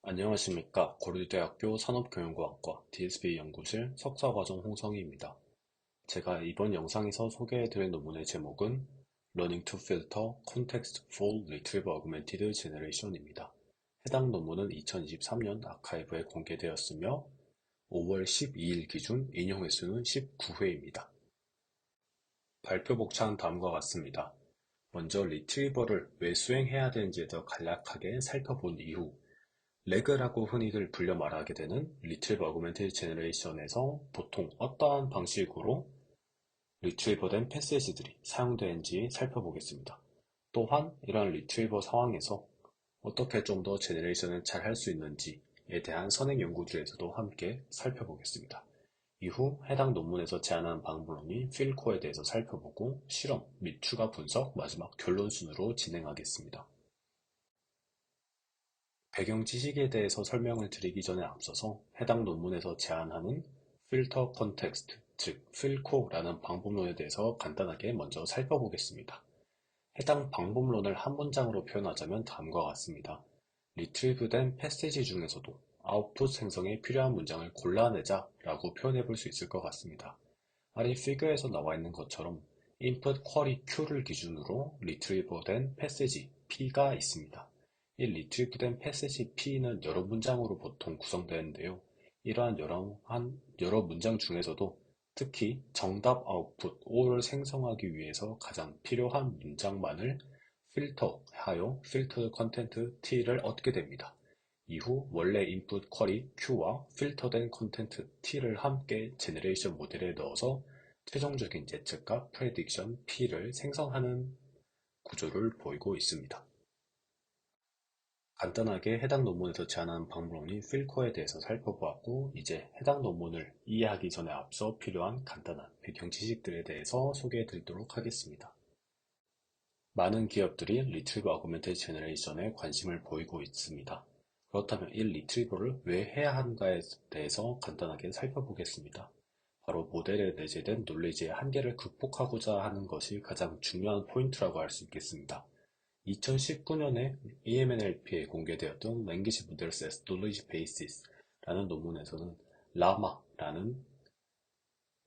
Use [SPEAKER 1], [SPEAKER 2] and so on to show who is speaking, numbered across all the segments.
[SPEAKER 1] 안녕하십니까. 고려대학교 산업경영과학과 DSP 연구실 석사과정 홍성희입니다. 제가 이번 영상에서 소개해드릴 논문의 제목은 Learning to Filter Context for Retrieval Augmented Generation입니다. 해당 논문은 2023년 아카이브에 공개되었으며 5월 12일 기준 인용 횟수는 19회입니다. 발표 복차는 다음과 같습니다. 먼저 리트리버를 왜 수행해야 되는지에 대해 간략하게 살펴본 이후 레그라고 흔히들 불려 말하게 되는 리트리버 어그멘티드 제너레이션에서 보통 어떠한 방식으로 리트리버된 패세지들이 사용되는지 살펴보겠습니다. 또한 이러한 리트리버 상황에서 어떻게 좀 더 제너레이션을 잘 할 수 있는지에 대한 선행 연구들에서도 함께 살펴보겠습니다. 이후 해당 논문에서 제안한 방법론인 필코에 대해서 살펴보고 실험 및 추가 분석, 마지막 결론 순으로 진행하겠습니다. 배경 지식에 대해서 설명을 드리기 전에 앞서서 해당 논문에서 제안하는 필터 컨텍스트, 즉 필코라는 방법론에 대해서 간단하게 먼저 살펴보겠습니다. 해당 방법론을 한 문장으로 표현하자면 다음과 같습니다. 리트리브된 패시지 중에서도 아웃풋 생성에 필요한 문장을 골라내자 라고 표현해 볼 수 있을 것 같습니다. 아래 피규어에서 나와 있는 것처럼 input 쿼리 Q를 기준으로 리트리버된 패시지 P가 있습니다. 이 리트리브된 패시지 P는 여러 문장으로 보통 구성되는데요. 이러한 여러 문장 중에서도 특히 정답 아웃풋 O를 생성하기 위해서 가장 필요한 문장만을 필터하여 필터드 컨텐트 T를 얻게 됩니다. 이후 원래 인풋 쿼리 Q와 필터된 컨텐트 T를 함께 제너레이션 모델에 넣어서 최종적인 예측과 프레딕션 P를 생성하는 구조를 보이고 있습니다. 간단하게 해당 논문에서 제안한 방법론인 필코에 대해서 살펴보았고, 이제 해당 논문을 이해하기 전에 앞서 필요한 간단한 배경 지식들에 대해서 소개해 드리도록 하겠습니다. 많은 기업들이 리트리버 어그멘티드 제너레이션에 관심을 보이고 있습니다. 그렇다면 이 리트리버를 왜 해야 하는가에 대해서 간단하게 살펴보겠습니다. 바로 모델에 내재된 논리지의 한계를 극복하고자 하는 것이 가장 중요한 포인트라고 할 수 있겠습니다. 2019년에 EMNLP에 공개되었던 Language Models as Knowledge Bases라는 논문에서는 라마라는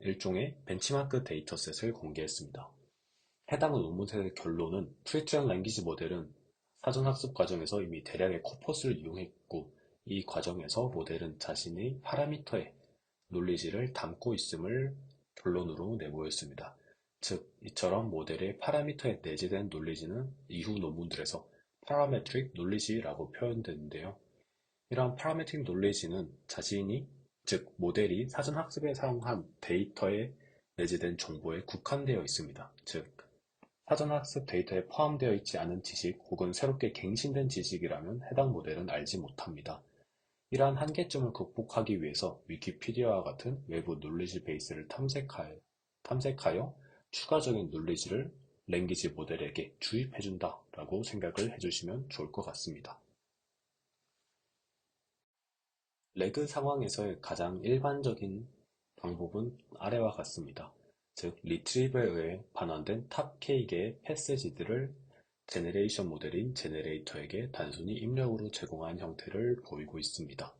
[SPEAKER 1] 일종의 벤치마크 데이터셋을 공개했습니다. 해당 논문의 결론은 프리트런 랭귀지 모델은 사전학습 과정에서 이미 대량의 코퍼스를 이용했고, 이 과정에서 모델은 자신의 파라미터의 논리지를 담고 있음을 결론으로 내보였습니다. 즉, 이처럼 모델의 파라미터에 내재된 논리지는 이후 논문들에서 파라메트릭 논리지라고 표현되는데요. 이러한 파라메트릭 논리지는 자신이, 즉 모델이 사전학습에 사용한 데이터에 내재된 정보에 국한되어 있습니다. 즉, 사전학습 데이터에 포함되어 있지 않은 지식 혹은 새롭게 갱신된 지식이라면 해당 모델은 알지 못합니다. 이러한 한계점을 극복하기 위해서 위키피디아와 같은 외부 논리지 베이스를 탐색하여 추가적인 논리지를 랭귀지 모델에게 주입해준다 라고 생각을 해주시면 좋을 것 같습니다. 레그 상황에서의 가장 일반적인 방법은 아래와 같습니다. 즉, 리트리버에 의해 반환된 탑 K개의 패시지들을 제네레이션 모델인 제네레이터에게 단순히 입력으로 제공한 형태를 보이고 있습니다.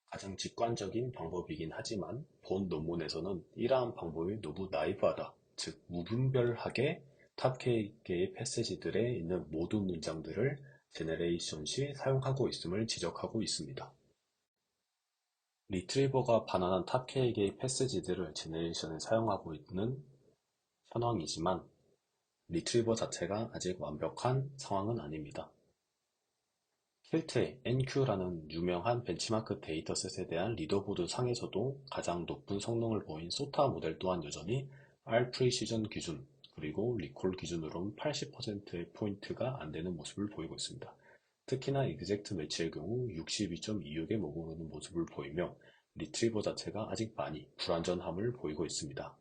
[SPEAKER 1] 가장 직관적인 방법이긴 하지만 본 논문에서는 이러한 방법이 너무 나이브하다, 즉 무분별하게 탑 K개의 패시지들에 있는 모든 문장들을 제네레이션 시 사용하고 있음을 지적하고 있습니다. 리트리버가 반환한 탑 K개의 패시지들을 제네레이션에 사용하고 있는 현황이지만 리트리버 자체가 아직 완벽한 상황은 아닙니다. 킬트의 NQ라는 유명한 벤치마크 데이터셋에 대한 리더보드 상에서도 가장 높은 성능을 보인 소타 모델 또한 여전히 R 프리시전 기준 그리고 리콜 기준으로는 80%의 포인트가 안 되는 모습을 보이고 있습니다. 특히나 이그젝트 매치의 경우 62.26에 머무르는 모습을 보이며 리트리버 자체가 아직 많이 불완전함을 보이고 있습니다.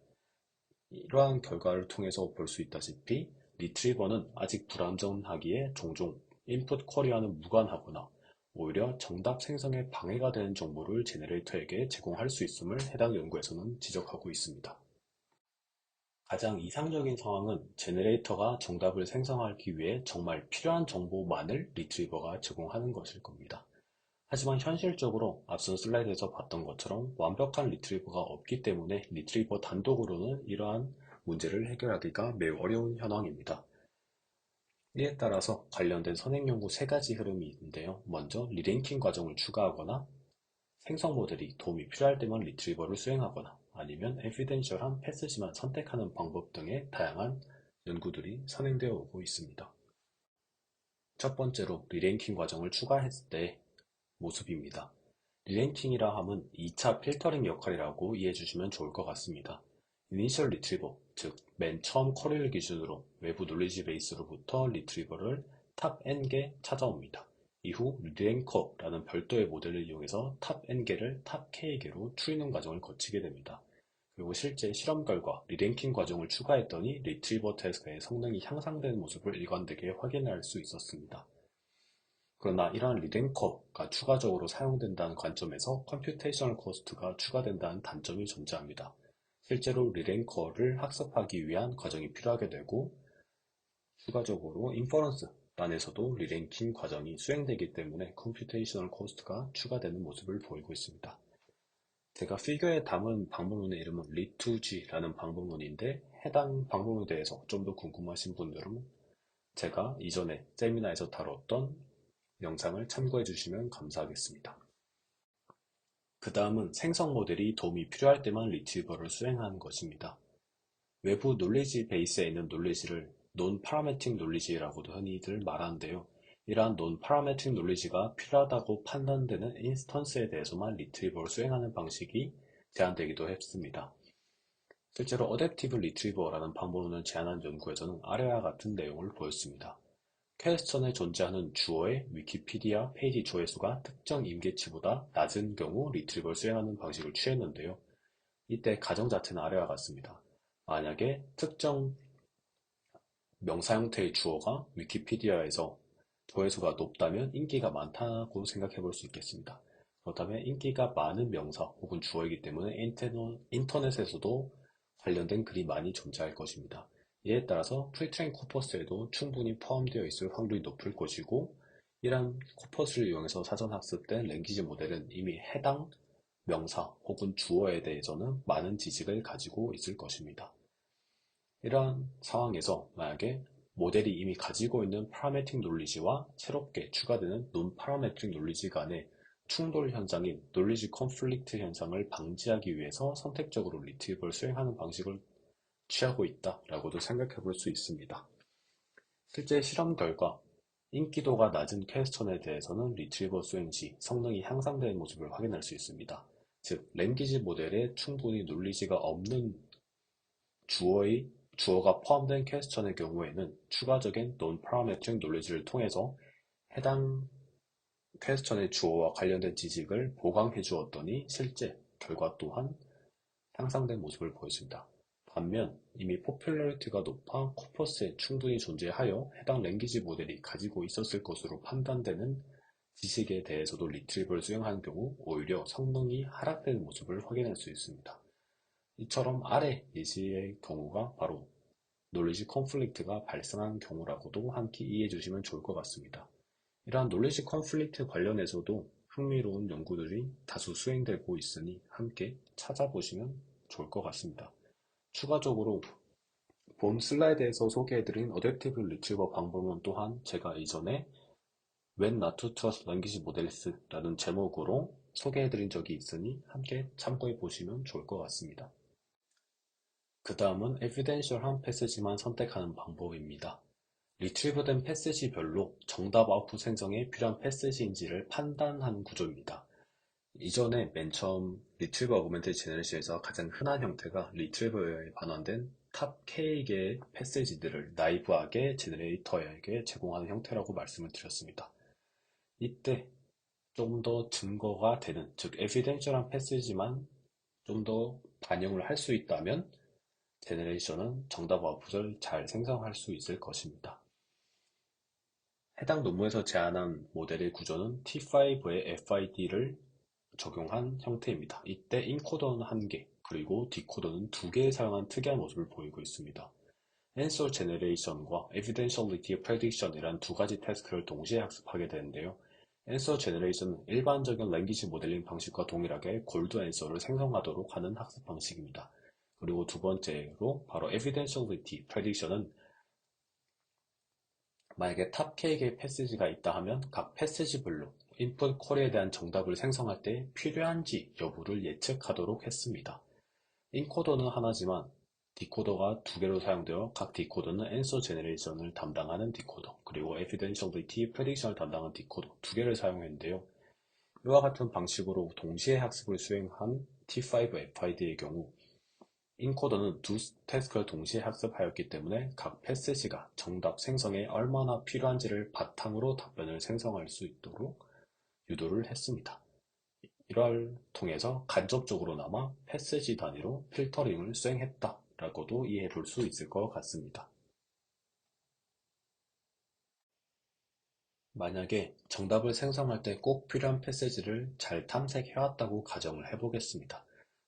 [SPEAKER 1] 이러한 결과를 통해서 볼 수 있다시피 리트리버는 아직 불완전하기에 종종 인풋 쿼리와는 무관하거나 오히려 정답 생성에 방해가 되는 정보를 제너레이터에게 제공할 수 있음을 해당 연구에서는 지적하고 있습니다. 가장 이상적인 상황은 제너레이터가 정답을 생성하기 위해 정말 필요한 정보만을 리트리버가 제공하는 것일 겁니다. 하지만 현실적으로 앞선 슬라이드에서 봤던 것처럼 완벽한 리트리버가 없기 때문에 리트리버 단독으로는 이러한 문제를 해결하기가 매우 어려운 현황입니다. 이에 따라서 관련된 선행 연구 세 가지 흐름이 있는데요. 먼저 리랭킹 과정을 추가하거나 생성 모델이 도움이 필요할 때만 리트리버를 수행하거나 아니면 에비덴셜한 패스지만 선택하는 방법 등의 다양한 연구들이 선행되어 오고 있습니다. 첫 번째로 리랭킹 과정을 추가했을 때 모습입니다. 리랭킹이라 함은 2차 필터링 역할이라고 이해해 주시면 좋을 것 같습니다. 이니셜 리트리버, 즉 맨 처음 쿼리를 기준으로 외부 놀리지 베이스로부터 리트리버를 탑 n개 찾아옵니다. 이후 리랭커라는 별도의 모델을 이용해서 탑 n개를 탑 k개로 추리는 과정을 거치게 됩니다. 그리고 실제 실험 결과 리랭킹 과정을 추가했더니 리트리버 태스크의 성능이 향상되는 모습을 일관되게 확인할 수 있었습니다. 그러나 이러한 리랭커가 추가적으로 사용된다는 관점에서 컴퓨테이셔널 코스트가 추가된다는 단점이 존재합니다. 실제로 리랭커를 학습하기 위한 과정이 필요하게 되고 추가적으로 인퍼런스 란에서도 리랭킹 과정이 수행되기 때문에 컴퓨테이셔널 코스트가 추가되는 모습을 보이고 있습니다. 제가 피겨에 담은 방법론의 이름은 lit2g라는 방법론인데 해당 방법론에 대해서 좀 더 궁금하신 분들은 제가 이전에 세미나에서 다뤘던 영상을 참고해 주시면 감사하겠습니다. 그 다음은 생성 모델이 도움이 필요할 때만 리트리버를 수행하는 것입니다. 외부 놀리지 베이스에 있는 놀리지를 논-파라메트릭 놀리지라고도 흔히들 말하는데요. 이러한 논-파라메트릭 놀리지가 필요하다고 판단되는 인스턴스에 대해서만 리트리버를 수행하는 방식이 제한되기도 했습니다. 실제로 어댑티브 리트리버라는 방법론을 제안한 연구에서는 아래와 같은 내용을 보였습니다. 퀘스천에 존재하는 주어의 위키피디아 페이지 조회수가 특정 임계치보다 낮은 경우 리트리버를 수행하는 방식을 취했는데요. 이때 가정 자체는 아래와 같습니다. 만약에 특정 명사 형태의 주어가 위키피디아에서 조회수가 높다면 인기가 많다고 생각해 볼 수 있겠습니다. 그렇다면 인기가 많은 명사 혹은 주어이기 때문에 인터넷에서도 관련된 글이 많이 존재할 것입니다. 이에 따라서 프리트레인 코퍼스에도 충분히 포함되어 있을 확률이 높을 것이고 이러한 코퍼스를 이용해서 사전 학습된 랭귀지 모델은 이미 해당 명사 혹은 주어에 대해서는 많은 지식을 가지고 있을 것입니다. 이러한 상황에서 만약에 모델이 이미 가지고 있는 파라메트릭 놀리지와 새롭게 추가되는 논-파라메트릭 놀리지 간의 충돌 현상인 놀리지 컨플릭트 현상을 방지하기 위해서 선택적으로 리트리버를 수행하는 방식을 취하고 있다라고도 생각해 볼 수 있습니다. 실제 실험 결과 인기도가 낮은 퀘스천에 대해서는 리트리버 수행 시 성능이 향상되는 모습을 확인할 수 있습니다. 즉, 랭귀지 모델에 충분히 놀리지가 없는 주어가 포함된 퀘스천의 경우에는 추가적인 논-파라메트릭 놀리지를 통해서 해당 퀘스천의 주어와 관련된 지식을 보강해 주었더니 실제 결과 또한 향상된 모습을 보였습니다. 반면 이미 포퓰러리티가 높아 코퍼스에 충분히 존재하여 해당 랭귀지 모델이 가지고 있었을 것으로 판단되는 지식에 대해서도 리트리버를 수행하는 경우 오히려 성능이 하락되는 모습을 확인할 수 있습니다. 이처럼 아래 예시의 경우가 바로 놀리지 컨플릭트가 발생한 경우라고도 함께 이해해 주시면 좋을 것 같습니다. 이러한 놀리지 컨플릭트 관련해서도 흥미로운 연구들이 다수 수행되고 있으니 함께 찾아보시면 좋을 것 같습니다. 추가적으로 본 슬라이드에서 소개해드린 어댑티브 리트리버 방법론 또한 제가 이전에 When Not to Trust Language Models라는 제목으로 소개해드린 적이 있으니 함께 참고해 보시면 좋을 것 같습니다. 그 다음은 에비덴셜한 패스지만 선택하는 방법입니다. 리트리버된 패스지별로 정답 아웃풋 생성에 필요한 패스지인지를 판단하는 구조입니다. 이전에 맨 처음 리트리버 어그멘티드 제너레이션에서 가장 흔한 형태가 리트리버에 반환된 탑 K개의 패스지들을 나이브하게 제너레이터에게 제공하는 형태라고 말씀을 드렸습니다. 이때 좀 더 증거가 되는, 즉 에비덴셜한 패스지만 좀 더 반영을 할 수 있다면 제너레이션은 정답 아웃풋을 잘 생성할 수 있을 것입니다. 해당 논문에서 제안한 모델의 구조는 T5의 FID를 적용한 형태입니다. 이때 인코더는 1개, 그리고 디코더는 두 개의 사용한 특이한 모습을 보이고 있습니다. Answer Generation과 Evidentiality Prediction 이란 두 가지 태스크를 동시에 학습하게 되는데요. Answer Generation은 일반적인 랭귀지 모델링 방식과 동일하게 골드 앤서를 생성하도록 하는 학습 방식입니다. 그리고 두 번째로 바로 Evidentiality Prediction은 만약에 탑 K개의 패시지가 있다 하면 각 패시지별로 인풋 쿼리에 대한 정답을 생성할 때 필요한지 여부를 예측하도록 했습니다. 인코더는 하나지만 디코더가 두 개로 사용되어 각 디코더는 answer generation을 담당하는 디코더, 그리고 evidentiality prediction을 담당하는 디코더 두 개를 사용했는데요. 이와 같은 방식으로 동시에 학습을 수행한 T5FID의 경우 인코더는 두 태스크를 동시에 학습하였기 때문에 각 패시지가 정답 생성에 얼마나 필요한지를 바탕으로 답변을 생성할 수 있도록 유도를 했습니다. 이를 통해서 간접적으로나마 패시지 단위로 필터링을 수행했다라고도 이해해 볼 수 있을 것 같습니다. 만약에 정답을 생성할 때 꼭 필요한 패시지를 잘 탐색해왔다고 가정을 해보겠습니다.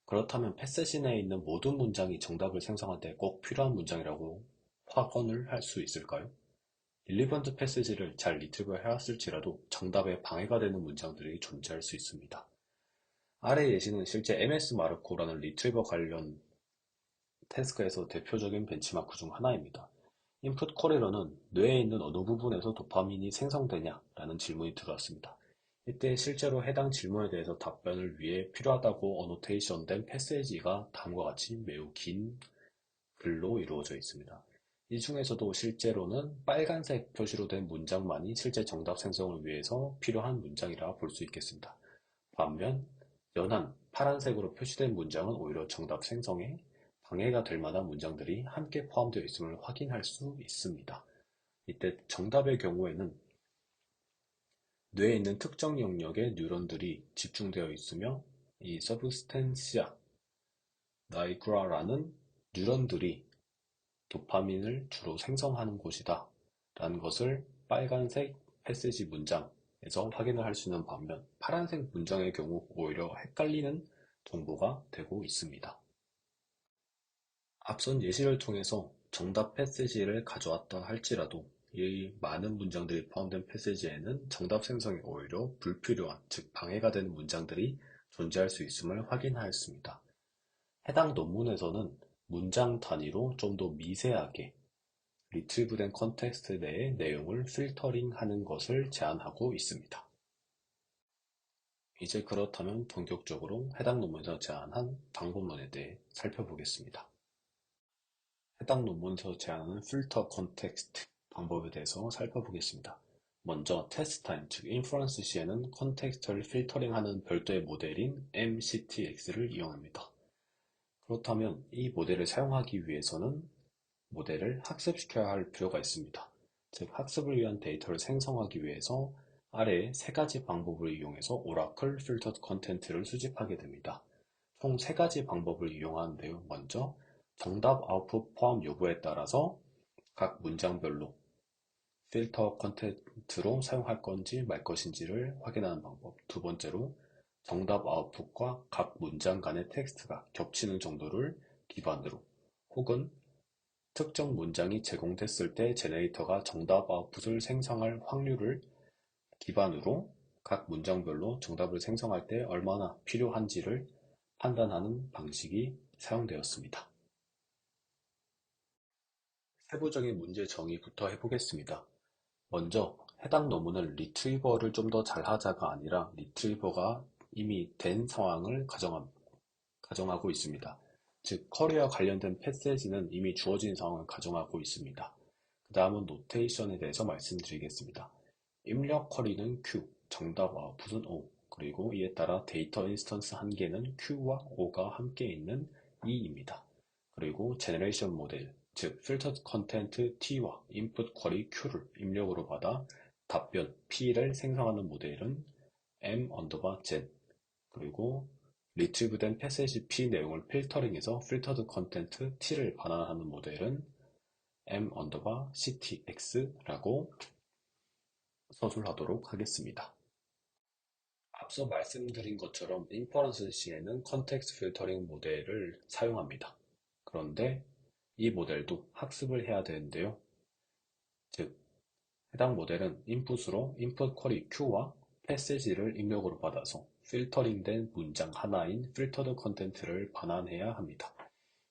[SPEAKER 1] 그렇다면 패시지 내에 있는 모든 문장이 정답을 생성할 때 꼭 필요한 문장이라고 확언을 할 수 있을까요? 일리번트 패시지를 잘 리트리버 해왔을지라도 정답에 방해가 되는 문장들이 존재할 수 있습니다. 아래 예시는 실제 MS-마르코라는 리트리버 관련 태스크에서 대표적인 벤치마크 중 하나입니다. 인풋 쿼리러는 뇌에 있는 어느 부분에서 도파민이 생성되냐? 라는 질문이 들어왔습니다. 이때 실제로 해당 질문에 대해서 답변을 위해 필요하다고 어노테이션된 패시지가 다음과 같이 매우 긴 글로 이루어져 있습니다. 이 중에서도 실제로는 빨간색 표시로 된 문장만이 실제 정답 생성을 위해서 필요한 문장이라 볼 수 있겠습니다. 반면 연한 파란색으로 표시된 문장은 오히려 정답 생성에 방해가 될 만한 문장들이 함께 포함되어 있음을 확인할 수 있습니다. 이때 정답의 경우에는 뇌에 있는 특정 영역의 뉴런들이 집중되어 있으며 이 서브스텐시아 나이그라라는 뉴런들이 도파민을 주로 생성하는 곳이다 라는 것을 빨간색 패시지 문장에서 확인을 할 수 있는 반면 파란색 문장의 경우 오히려 헷갈리는 정보가 되고 있습니다. 앞선 예시를 통해서 정답 패시지를 가져왔다 할지라도 이 많은 문장들이 포함된 패시지에는 정답 생성이 오히려 불필요한, 즉 방해가 되는 문장들이 존재할 수 있음을 확인하였습니다. 해당 논문에서는 문장 단위로 좀 더 미세하게 리트리브된 컨텍스트 내의 내용을 필터링하는 것을 제안하고 있습니다. 이제 그렇다면 본격적으로 해당 논문에서 제안한 방법론에 대해 살펴보겠습니다. 해당 논문에서 제안하는 필터 컨텍스트 방법에 대해서 살펴보겠습니다. 먼저 테스트 타임, 즉 인퍼런스 시에는 컨텍스트를 필터링하는 별도의 모델인 MCTX를 이용합니다. 그렇다면 이 모델을 사용하기 위해서는 모델을 학습시켜야 할 필요가 있습니다. 즉 학습을 위한 데이터를 생성하기 위해서 아래의 세 가지 방법을 이용해서 오라클 필터드 컨텐트를 수집하게 됩니다. 총 세 가지 방법을 이용하는데요. 먼저 정답 아웃풋 포함 여부에 따라서 각 문장별로 필터 컨텐트로 사용할 건지 말 것인지를 확인하는 방법. 두 번째로 정답 아웃풋과 각 문장 간의 텍스트가 겹치는 정도를 기반으로 혹은 특정 문장이 제공됐을 때 제네레이터가 정답 아웃풋을 생성할 확률을 기반으로 각 문장별로 정답을 생성할 때 얼마나 필요한지를 판단하는 방식이 사용되었습니다. 세부적인 문제 정의부터 해보겠습니다. 먼저 해당 논문은 리트리버를 좀 더 잘하자가 아니라 리트리버가 이미 된 상황을 가정하고 있습니다. 즉 쿼리와 관련된 패시지는 이미 주어진 상황을 가정하고 있습니다. 그 다음은 노테이션에 대해서 말씀드리겠습니다. 입력 쿼리는 Q, 정답 아웃풋은 O, 그리고 이에 따라 데이터 인스턴스 한 개는 Q와 O가 함께 있는 E입니다. 그리고 제너레이션 모델, 즉 필터드 컨텐트 T와 인풋 쿼리 Q를 입력으로 받아 답변 P를 생성하는 모델은 M 언더바 gen, 그리고 리트리브된 패시지 P 내용을 필터링해서 필터드 컨텐트 T를 반환하는 모델은 M 언더바 CTX라고 서술하도록 하겠습니다. 앞서 말씀드린 것처럼 인퍼런스 시에는 컨텍스트 필터링 모델을 사용합니다. 그런데 이 모델도 학습을 해야 되는데요. 즉, 해당 모델은 인풋으로 인풋 쿼리 Q와 패시지를 입력으로 받아서 필터링된 문장 하나인 필터드 컨텐트를 반환해야 합니다.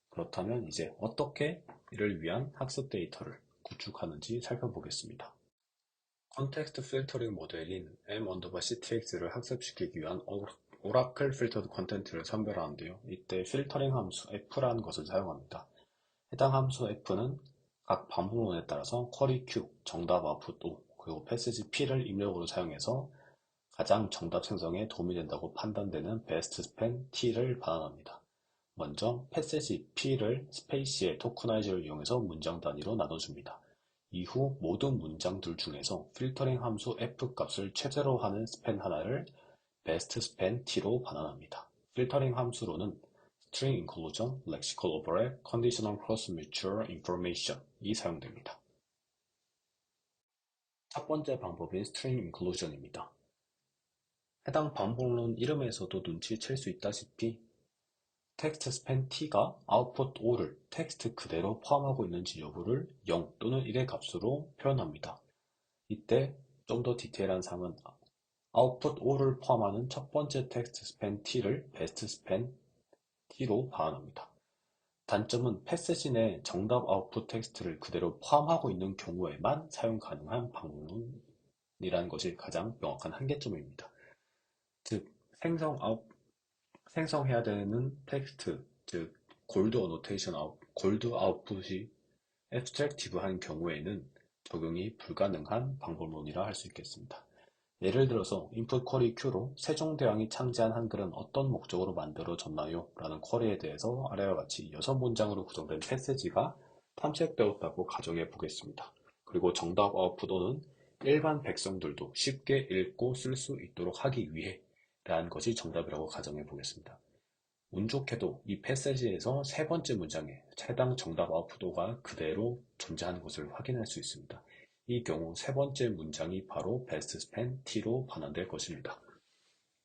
[SPEAKER 1] 그렇다면 이제 어떻게 이를 위한 학습 데이터를 구축하는지 살펴보겠습니다. 컨텍스트 필터링 모델인 m_ctx를 학습시키기 위한 오라클 필터드 컨텐트를 선별하는데요. 이때 필터링 함수 f라는 것을 사용합니다. 해당 함수 f는 각 반복문에 따라서 쿼리 q, 정답 아웃풋 o, 그리고 패시지 p를 입력으로 사용해서 가장 정답 생성에 도움이 된다고 판단되는 베스트 스팬 t를 반환합니다. 먼저 패시지 p를 스페이시의 토커나이저를 이용해서 문장 단위로 나눠줍니다. 이후 모든 문장들 중에서 필터링 함수 f 값을 최대로 하는 스팬 하나를 베스트 스팬 t로 반환합니다. 필터링 함수로는 string inclusion, lexical overlap, conditional cross mutual information이 사용됩니다. 첫 번째 방법인 string inclusion입니다. 해당 반복론 이름에서도 눈치챌 수 있다시피 텍스트 스팬 t가 아웃풋 o를 텍스트 그대로 포함하고 있는지 여부를 0 또는 1의 값으로 표현합니다. 이때 좀 더 디테일한 사항은 아웃풋 o를 포함하는 첫 번째 텍스트 스팬 t를 베스트 스팬 t로 반환합니다. 단점은 패시지 내 정답 아웃풋 텍스트를 그대로 포함하고 있는 경우에만 사용 가능한 방문이라는 것이 가장 명확한 한계점입니다. 즉, 생성해야 되는 텍스트, 즉 골드 어노테이션 골드 아웃풋이 애브스트랙티브한 경우에는 적용이 불가능한 방법론이라 할 수 있겠습니다. 예를 들어서 input 쿼리 Q로 세종대왕이 창제한 한글은 어떤 목적으로 만들어졌나요? 라는 쿼리에 대해서 아래와 같이 6문장으로 구성된 패시지가 탐색되었다고 가정해 보겠습니다. 그리고 정답 아웃풋은 일반 백성들도 쉽게 읽고 쓸 수 있도록 하기 위해 라는 것이 정답이라고 가정해 보겠습니다. 운 좋게도 이 패시지에서 세 번째 문장에 해당 정답 아웃풋가 그대로 존재하는 것을 확인할 수 있습니다. 이 경우 세 번째 문장이 바로 베스트 스팬 T로 반환될 것입니다.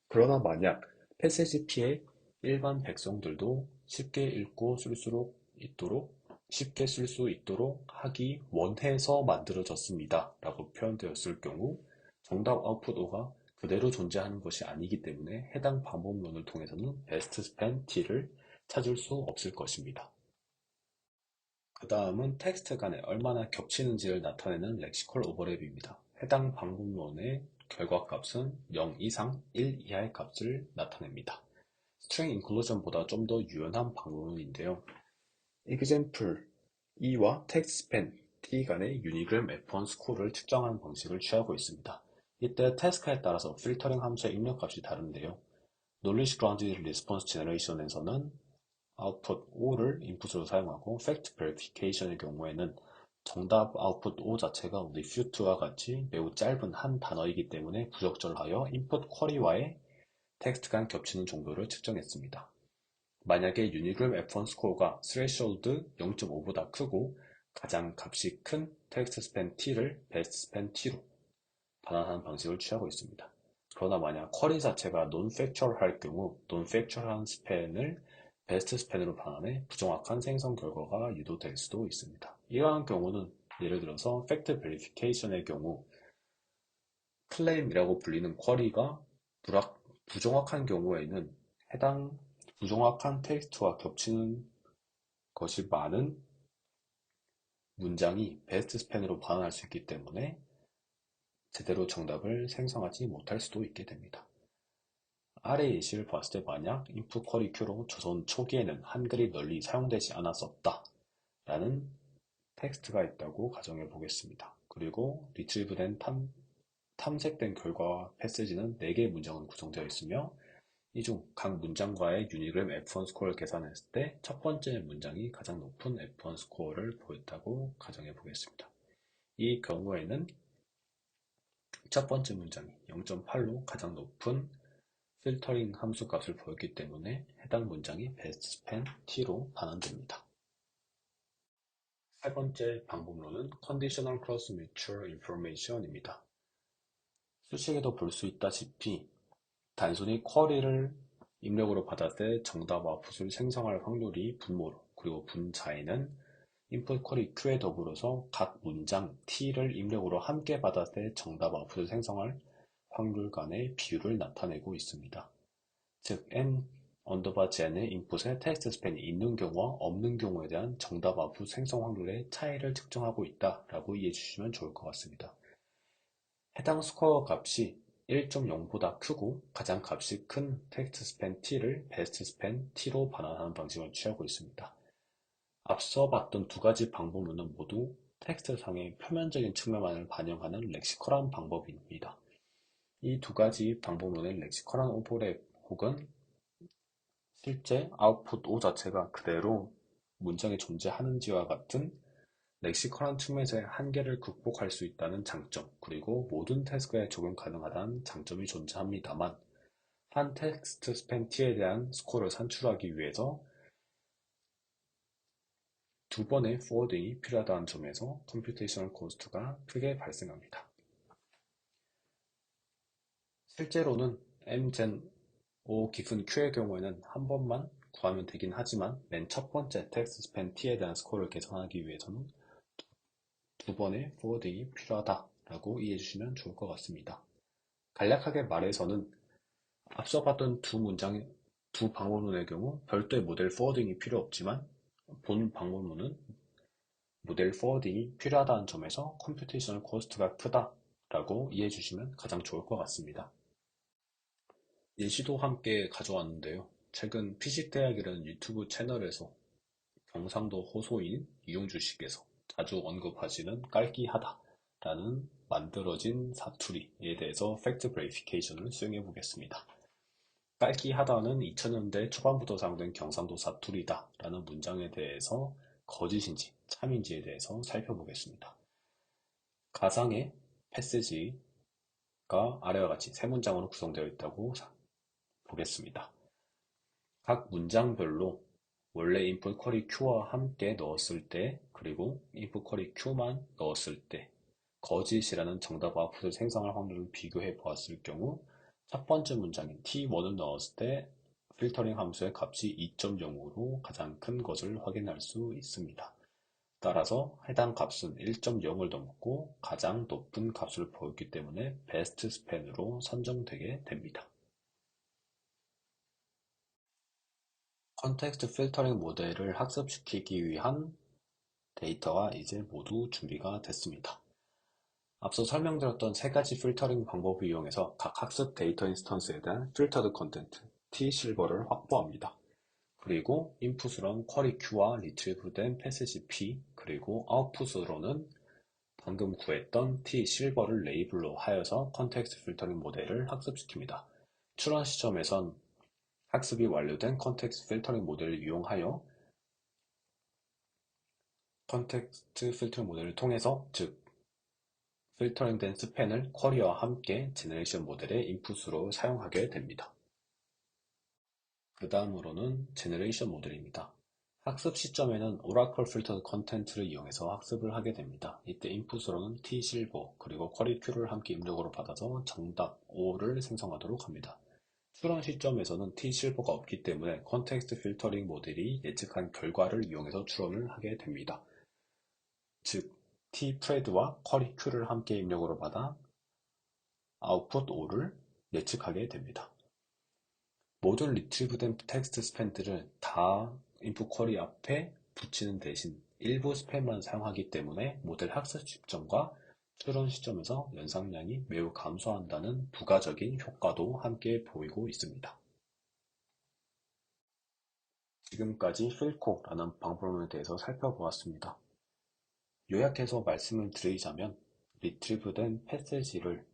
[SPEAKER 1] 그러나 만약 패시지 P에 일반 백성들도 쉽게 읽고 쉽게 쓸 수 있도록 하기 원해서 만들어졌습니다. 라고 표현되었을 경우 정답 아웃풋 O가 그대로 존재하는 것이 아니기 때문에 해당 방법론을 통해서는 베스트 스팬 T를 찾을 수 없을 것입니다. 그 다음은 텍스트 간에 얼마나 겹치는지를 나타내는 렉시컬 오버랩입니다. 해당 방법론의 결과값은 0 이상 1 이하의 값을 나타냅니다. 스트링 인클루전보다 좀 더 유연한 방법론인데요. example E와 텍스트 스팬 T 간의 유니그램 F1 스코어를 측정하는 방식을 취하고 있습니다. 이때 태스크에 따라서 필터링 함수의 입력값이 다른데요. knowledge grounded response generation에서는 output O를 인풋으로 사용하고 fact verification의 경우에는 정답 output O 자체가 refute와 같이 매우 짧은 한 단어이기 때문에 부적절하여 input 쿼리와의 텍스트 간 겹치는 정도를 측정했습니다. 만약에 유니그램 F1 스코어가 threshold 0.5보다 크고 가장 값이 큰 텍스트 스팬 T를 베스트 스팬 T로 반환하는 방식을 취하고 있습니다. 그러나 만약 쿼리 자체가 non-factual할 경우 non-factual한 스팬을 베스트 스팬으로 반환해 부정확한 생성 결과가 유도될 수도 있습니다. 이러한 경우는 예를 들어서 팩트 베리피케이션의 경우 클레임이라고 불리는 쿼리가 부정확한 경우에는 해당 부정확한 텍스트와 겹치는 것이 많은 문장이 베스트 스팬으로 반환할 수 있기 때문에 제대로 정답을 생성하지 못할 수도 있게 됩니다. 아래 예시를 봤을 때 만약 인풋 쿼리 큐로 조선 초기에는 한글이 널리 사용되지 않았었다 라는 텍스트가 있다고 가정해 보겠습니다. 그리고 리트리브된 탐색된 결과 패시지는 4개의 문장으로 구성되어 있으며 이 중 각 문장과의 유니그램 F1 스코어를 계산했을 때 첫 번째 문장이 가장 높은 F1 스코어를 보였다고 가정해 보겠습니다. 이 경우에는 첫 번째 문장이 0.8로 가장 높은 필터링 함수 값을 보였기 때문에 해당 문장이 베스트 스팬 T로 반환됩니다. 세 번째 방법론은 Conditional Cross Mutual Information입니다. 수식에도 볼 수 있다시피 단순히 쿼리를 입력으로 받았을 때 정답 아웃풋을 생성할 확률이 분모로, 그리고 분자에는 input 쿼리 Q에 더불어서 각 문장 T를 입력으로 함께 받았을 때 정답 아웃풋을 생성할 확률 간의 비율을 나타내고 있습니다. 즉, m 언더바 젠의 인풋에 텍스트 스팬이 있는 경우와 없는 경우에 대한 정답 아웃풋 생성 확률의 차이를 측정하고 있다라고 이해해 주시면 좋을 것 같습니다. 해당 스코어 값이 1.0보다 크고 가장 값이 큰 텍스트 스팬 T를 베스트 스팬 T로 반환하는 방식을 취하고 있습니다. 앞서 봤던 두 가지 방법론은 모두 텍스트상의 표면적인 측면만을 반영하는 렉시컬한 방법입니다. 이 두 가지 방법론의 렉시컬한 오버랩 혹은 실제 아웃풋 O 자체가 그대로 문장에 존재하는지와 같은 렉시컬한 측면에서의 한계를 극복할 수 있다는 장점, 그리고 모든 태스크에 적용 가능하다는 장점이 존재합니다만, 한 텍스트 스팬 T에 대한 스코어를 산출하기 위해서 두 번의 포워딩이 필요하다는 점에서 컴퓨테이셔널 코스트가 크게 발생합니다. 실제로는 mgen O 기준 Q의 경우에는 한 번만 구하면 되긴 하지만 맨 첫 번째 텍스트 스팬 T에 대한 스코어를 계산하기 위해서는 두 번의 포워딩이 필요하다라고 이해해 주시면 좋을 것 같습니다. 간략하게 말해서는 앞서 봤던 두 방법론의 경우 별도의 모델 포워딩이 필요 없지만 본 방법론은 모델 포워딩이 필요하다는 점에서 컴퓨테이셔널 코스트가 크다라고 이해해 주시면 가장 좋을 것 같습니다. 예시도 함께 가져왔는데요. 최근 피식대학이라는 유튜브 채널에서 경상도 호소인 이용주 씨께서 자주 언급하시는 깔기하다라는 만들어진 사투리에 대해서 팩트 베리피케이션을 수행해 보겠습니다. 깔기하다는 2000년대 초반부터 사용된 경상도 사투리다라는 문장에 대해서 거짓인지 참인지에 대해서 살펴보겠습니다. 가상의 패시지가 아래와 같이 세 문장으로 구성되어 있다고 보겠습니다. 각 문장별로 원래 input 쿼리 Q와 함께 넣었을 때, 그리고 input 쿼리 Q만 넣었을 때 거짓이라는 정답 아웃풋을 생성할 확률을 비교해 보았을 경우 첫 번째 문장인 T1을 넣었을 때 필터링 함수의 값이 2.0으로 가장 큰 것을 확인할 수 있습니다. 따라서 해당 값은 1.0을 넘고 가장 높은 값을 보였기 때문에 베스트 스팬으로 선정되게 됩니다. 컨텍스트 필터링 모델을 학습시키기 위한 데이터가 이제 모두 준비가 됐습니다. 앞서 설명드렸던 세 가지 필터링 방법을 이용해서 각 학습 데이터 인스턴스에 대한 필터드 컨텐트 T실버를 확보합니다. 그리고 인풋으로는 쿼리 Q와 리트리브된 패시지 P, 그리고 아웃풋으로는 방금 구했던 T실버를 레이블로 하여서 컨텍스트 필터링 모델을 학습시킵니다. 출원 시점에선 학습이 완료된 컨텍스트 필터링 모델을 이용하여 컨텍스트 필터링 모델을 통해서, 즉 필터링된 스팬을 쿼리와 함께 제너레이션 모델의 인풋으로 사용하게 됩니다. 그 다음으로는 제너레이션 모델입니다. 학습 시점에는 오라클 필터드 컨텐트를 이용해서 학습을 하게 됩니다. 이때 인풋으로는 T실버 그리고 쿼리 Q를 함께 입력으로 받아서 정답 O를 생성하도록 합니다. 출원 시점에서는 T실버가 없기 때문에 컨텍스트 필터링 모델이 예측한 결과를 이용해서 출원을 하게 됩니다. 즉 T프레드와 쿼리 Q를 함께 입력으로 받아 아웃풋 O를 예측하게 됩니다. 모든 리트리브된 텍스트 스팬들을 다 인풋 쿼리 앞에 붙이는 대신 일부 스팬만 사용하기 때문에 모델 학습 시점과 출원 시점에서 연산량이 매우 감소한다는 부가적인 효과도 함께 보이고 있습니다. 지금까지 필코라는 방법론에 대해서 살펴보았습니다. 요약해서 말씀을 드리자면 리트리브된 패시지를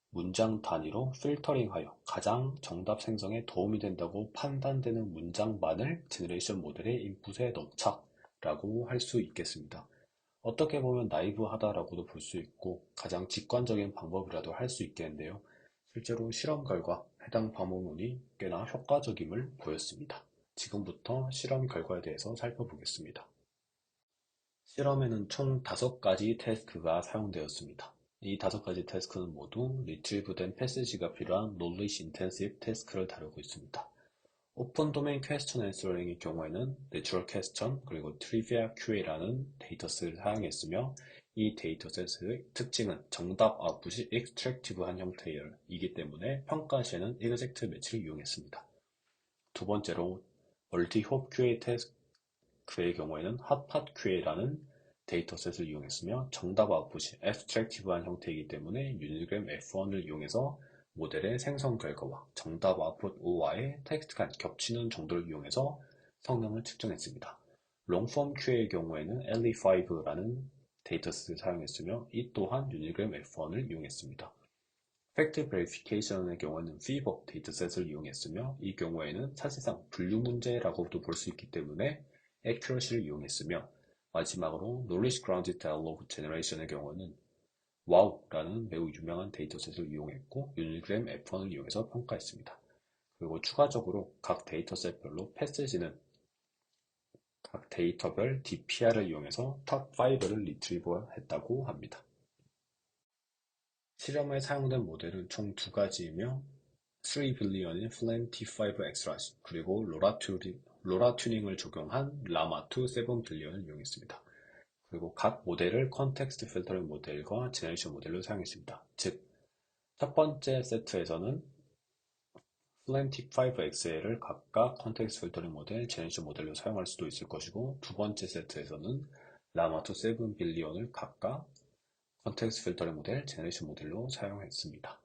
[SPEAKER 1] 문장 단위로 필터링하여 가장 정답 생성에 도움이 된다고 판단되는 문장만을 제너레이션 모델의 인풋에 넣자라고 할 수 있겠습니다. 어떻게 보면 나이브하다라고도 볼 수 있고 가장 직관적인 방법이라도 할 수 있겠는데요. 실제로 실험 결과 해당 방법론이 꽤나 효과적임을 보였습니다. 지금부터 실험 결과에 대해서 살펴보겠습니다. 실험에는 총 5가지 태스크가 사용되었습니다. 이 5가지 태스크는 모두 리트리브된 패시지가 필요한 knowledge intensive 태스크를 다루고 있습니다. 오픈 도메인 퀘스천 앤서링의 경우에는 내추럴 퀘스천 그리고 트리비아 QA라는 데이터셋을 사용했으며 이 데이터셋의 특징은 정답 아웃풋이 extractive한 형태이기 때문에 평가 시에는 exact 매치를 이용했습니다. 두 번째로 멀티-hop QA 태스크의 경우에는 hotpot QA라는 데이터셋을 이용했으며 정답 아웃풋이 abstractive한 형태이기 때문에 유니그램 F1을 이용해서 모델의 생성 결과와 정답 아웃풋 O와의 텍스트가 겹치는 정도를 이용해서 성능을 측정했습니다. 롱폼 QA의 경우에는 LE5라는 데이터셋을 사용했으며 이 또한 유니그램 F1을 이용했습니다. 팩트 베리피케이션의 경우에는 Fever 데이터셋을 이용했으며 이 경우에는 사실상 분류 문제라고도 볼 수 있기 때문에 Accuracy를 이용했으며 마지막으로 Knowledge Grounded Dialog Generation의 경우는 WOW라는 매우 유명한 데이터셋을 이용했고 유니그램 F1을 이용해서 평가했습니다. 그리고 추가적으로 각 데이터셋별로 패스지는 각 데이터별 DPR을 이용해서 탑5를 리트리버했다고 합니다. 실험에 사용된 모델은 총 2가지이며 3billion인 FLAN-T5X 그리고 로라 튜닝을 적용한 라마2 7billion을 이용했습니다. 그리고 각 모델을 컨텍스트 필터링 모델과 제너레이션 모델로 사용했습니다. 즉, 첫 번째 세트에서는 FLAN-T5XL을 각각 컨텍스트 필터링 모델, 제너레이션 모델로 사용할 수도 있을 것이고 두 번째 세트에서는 라마2 7billion을 각각 컨텍스트 필터링 모델, 제너레이션 모델로 사용했습니다.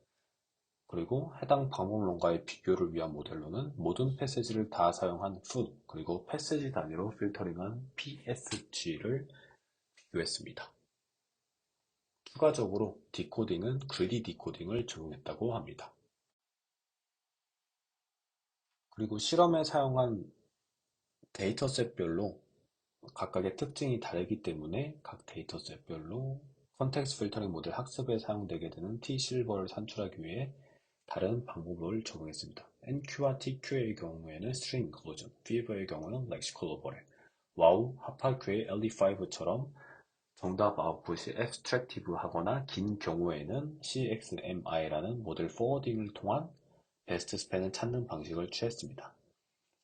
[SPEAKER 1] 그리고 해당 방법론과의 비교를 위한 모델로는 모든 패시지를 다 사용한 full, 그리고 패시지 단위로 필터링한 PSG를 비교했습니다. 추가적으로 디코딩은 그리디 디코딩을 적용했다고 합니다. 그리고 실험에 사용한 데이터셋별로 각각의 특징이 다르기 때문에 각 데이터셋별로 컨텍스트 필터링 모델 학습에 사용되게 되는 T-실버를 산출하기 위해 다른 방법을 적용했습니다. NQ와 TQ의 경우에는 string inclusion, fever의 경우는 lexical overlap, wow, hotpotQ의 LE5처럼 정답 아웃풋이 abstractive하거나 긴 경우에는 CXMI라는 모델 포워딩을 통한 베스트 스팬을 찾는 방식을 취했습니다.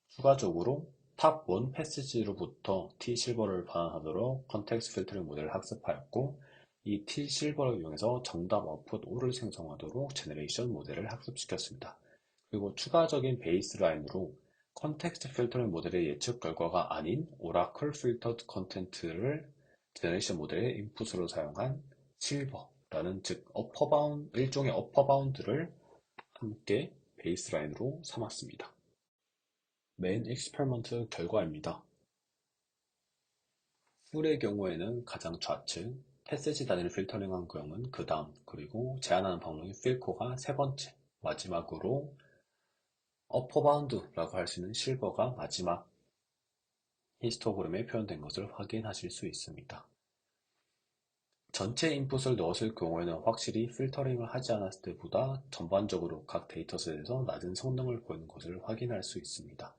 [SPEAKER 1] 추가적으로 탑 1 패시지로부터 T-실버를 반환하도록 컨텍스트 필터링 모델을 학습하였고 이 T-실버를 이용해서 정답 아웃풋 O를 생성하도록 제너레이션 모델을 학습시켰습니다. 그리고 추가적인 베이스라인으로 컨텍스트 필터링 모델의 예측 결과가 아닌 오라클 필터드 컨텐트를 제너레이션 모델의 인풋으로 사용한 실버라는 즉 일종의 어퍼바운드를 함께 베이스라인으로 삼았습니다. 메인 익스페리먼트 결과입니다. 풀의 경우에는 가장 좌측, 패시지 단위를 필터링한 경우는 그 다음, 그리고 제한하는 방법인 필코가 세 번째, 마지막으로 어퍼바운드라고 할 수 있는 실버가 마지막 히스토그램에 표현된 것을 확인하실 수 있습니다. 전체 인풋을 넣었을 경우에는 확실히 필터링을 하지 않았을 때보다 전반적으로 각 데이터셋에서 낮은 성능을 보이는 것을 확인할 수 있습니다.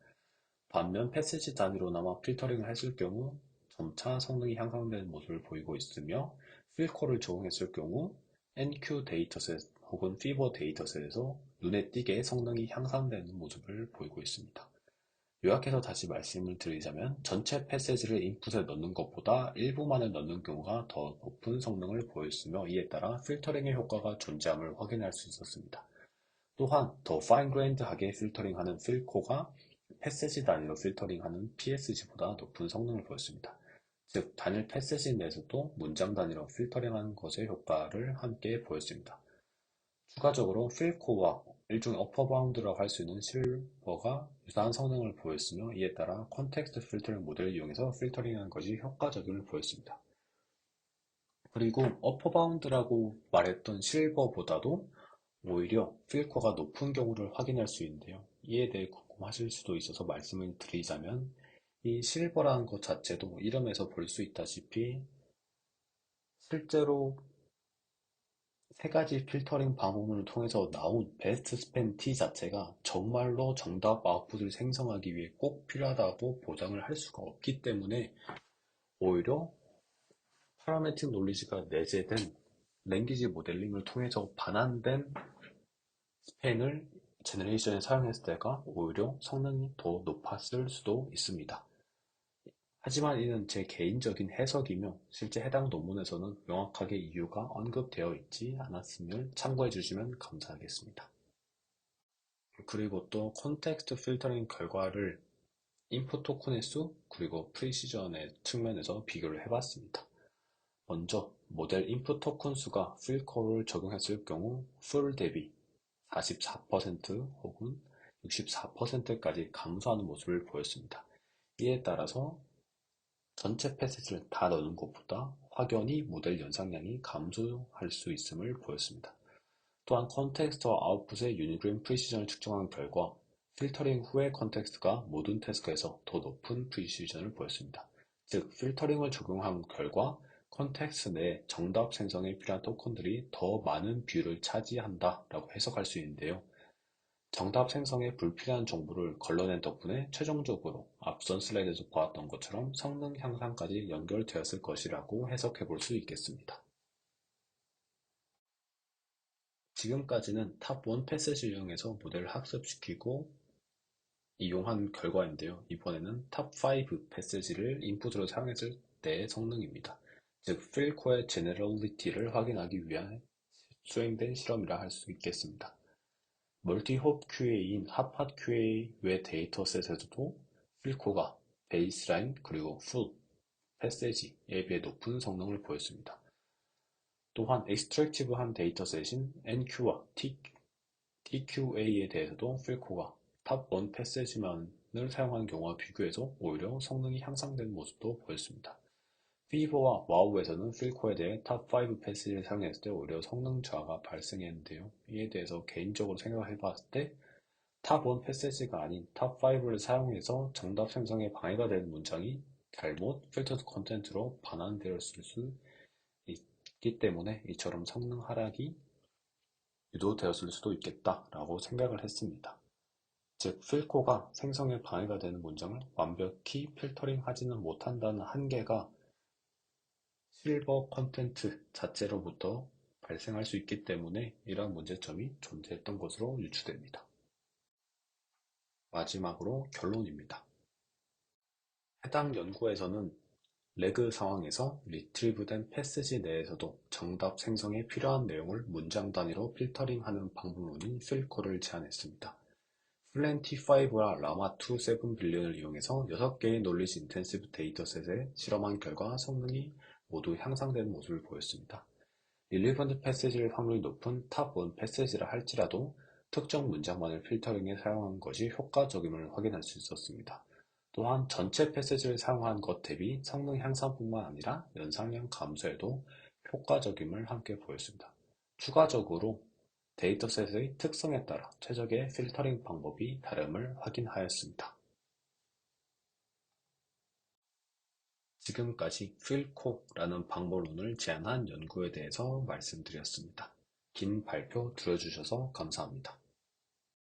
[SPEAKER 1] 반면 패시지 단위로나마 필터링을 했을 경우 점차 성능이 향상되는 모습을 보이고 있으며 필코를 적용했을 경우 NQ 데이터셋 혹은 피버 데이터셋에서 눈에 띄게 성능이 향상되는 모습을 보이고 있습니다. 요약해서 다시 말씀을 드리자면 전체 패시지를 인풋에 넣는 것보다 일부만을 넣는 경우가 더 높은 성능을 보였으며 이에 따라 필터링의 효과가 존재함을 확인할 수 있었습니다. 또한 더 파인그레인드하게 필터링하는 필코가 패시지 단위로 필터링하는 PSG보다 높은 성능을 보였습니다. 즉, 단일 패시지 내에서도 문장 단위로 필터링하는 것의 효과를 함께 보였습니다. 추가적으로 필코와 일종의 어퍼바운드라고 할 수 있는 실버가 유사한 성능을 보였으며 이에 따라 컨텍스트 필터링 모델을 이용해서 필터링하는 것이 효과적임을 보였습니다. 그리고 어퍼바운드라고 말했던 실버보다도 오히려 필코가 높은 경우를 확인할 수 있는데요. 이에 대해 궁금하실 수도 있어서 말씀을 드리자면 이 실버라는 것 자체도 이름에서 볼 수 있다시피 실제로 세 가지 필터링 방법을 통해서 나온 베스트 스팬 T 자체가 정말로 정답 아웃풋을 생성하기 위해 꼭 필요하다고 보장을 할 수가 없기 때문에 오히려 파라메틱 논리지가 내재된 랭귀지 모델링을 통해서 반환된 스펜을 제너레이션에 사용했을 때가 오히려 성능이 더 높았을 수도 있습니다. 하지만 이는 제 개인적인 해석이며 실제 해당 논문에서는 명확하게 이유가 언급되어 있지 않았음을 참고해 주시면 감사하겠습니다. 그리고 또 콘텍스트 필터링 결과를 인풋 토큰의 수 그리고 프리시전의 측면에서 비교를 해봤습니다. 먼저 모델 인풋 토큰 수가 필코를 적용했을 경우 풀 대비 44% 혹은 64%까지 감소하는 모습을 보였습니다. 이에 따라서 전체 패시지를 다 넣는 것보다 확연히 모델 연상량이 감소할 수 있음을 보였습니다. 또한 컨텍스트와 아웃풋의 유니그램 프리시전을 측정한 결과 필터링 후의 컨텍스트가 모든 태스크에서 더 높은 프리시전을 보였습니다. 즉, 필터링을 적용한 결과 컨텍스트 내 정답 생성에 필요한 토큰들이 더 많은 비율을 차지한다라고 해석할 수 있는데요. 정답 생성에 불필요한 정보를 걸러낸 덕분에 최종적으로 앞선 슬라이드에서 보았던 것처럼 성능 향상까지 연결되었을 것이라고 해석해 볼 수 있겠습니다. 지금까지는 탑1 패스지를 이용해서 모델을 학습시키고 이용한 결과인데요. 이번에는 탑5 패스지를 인풋으로 사용했을 때의 성능입니다. 즉, 필코의 제너럴리티를 확인하기 위한 수행된 실험이라 할 수 있겠습니다. 멀티홉 QA인 핫팟 QA 외 데이터셋에서도 필코가 베이스라인 그리고 풀, 패세지에 비해 높은 성능을 보였습니다. 또한 익스트랙티브한 데이터셋인 NQ와 TQA에 대해서도 필코가 탑1 패세지만을 사용하는 경우와 비교해서 오히려 성능이 향상된 모습도 보였습니다. 피버와 와우에서는 필코에 대해 탑5 패시지를 사용했을 때 오히려 성능 저하가 발생했는데요. 이에 대해서 개인적으로 생각해 봤을 때 탑1 패시지가 아닌 탑5를 사용해서 정답 생성에 방해가 되는 문장이 잘못 필터드 컨텐츠로 반환되었을 수 있기 때문에 이처럼 성능 하락이 유도되었을 수도 있겠다라고 생각을 했습니다. 즉, 필코가 생성에 방해가 되는 문장을 완벽히 필터링하지는 못한다는 한계가 실버 컨텐트 자체로부터 발생할 수 있기 때문에 이러한 문제점이 존재했던 것으로 유추됩니다. 마지막으로 결론입니다. 해당 연구에서는 레그 상황에서 리트리브된 패스지 내에서도 정답 생성에 필요한 내용을 문장 단위로 필터링하는 방법론인 필코를 제안했습니다. 플랜티5와 라마2 7 빌리언을 이용해서 6개의 놀리지 인텐시브 데이터셋에 실험한 결과 성능이 모두 향상되는 모습을 보였습니다. 릴리번트 패시지를 확률이 높은 탑1 패시지라 할지라도 특정 문장만을 필터링에 사용한 것이 효과적임을 확인할 수 있었습니다. 또한 전체 패시지를 사용한 것 대비 성능 향상뿐만 아니라 연상량 감소에도 효과적임을 함께 보였습니다. 추가적으로 데이터셋의 특성에 따라 최적의 필터링 방법이 다름을 확인하였습니다. 지금까지 필코라는 방법론을 제안한 연구에 대해서 말씀드렸습니다. 긴 발표 들어주셔서 감사합니다.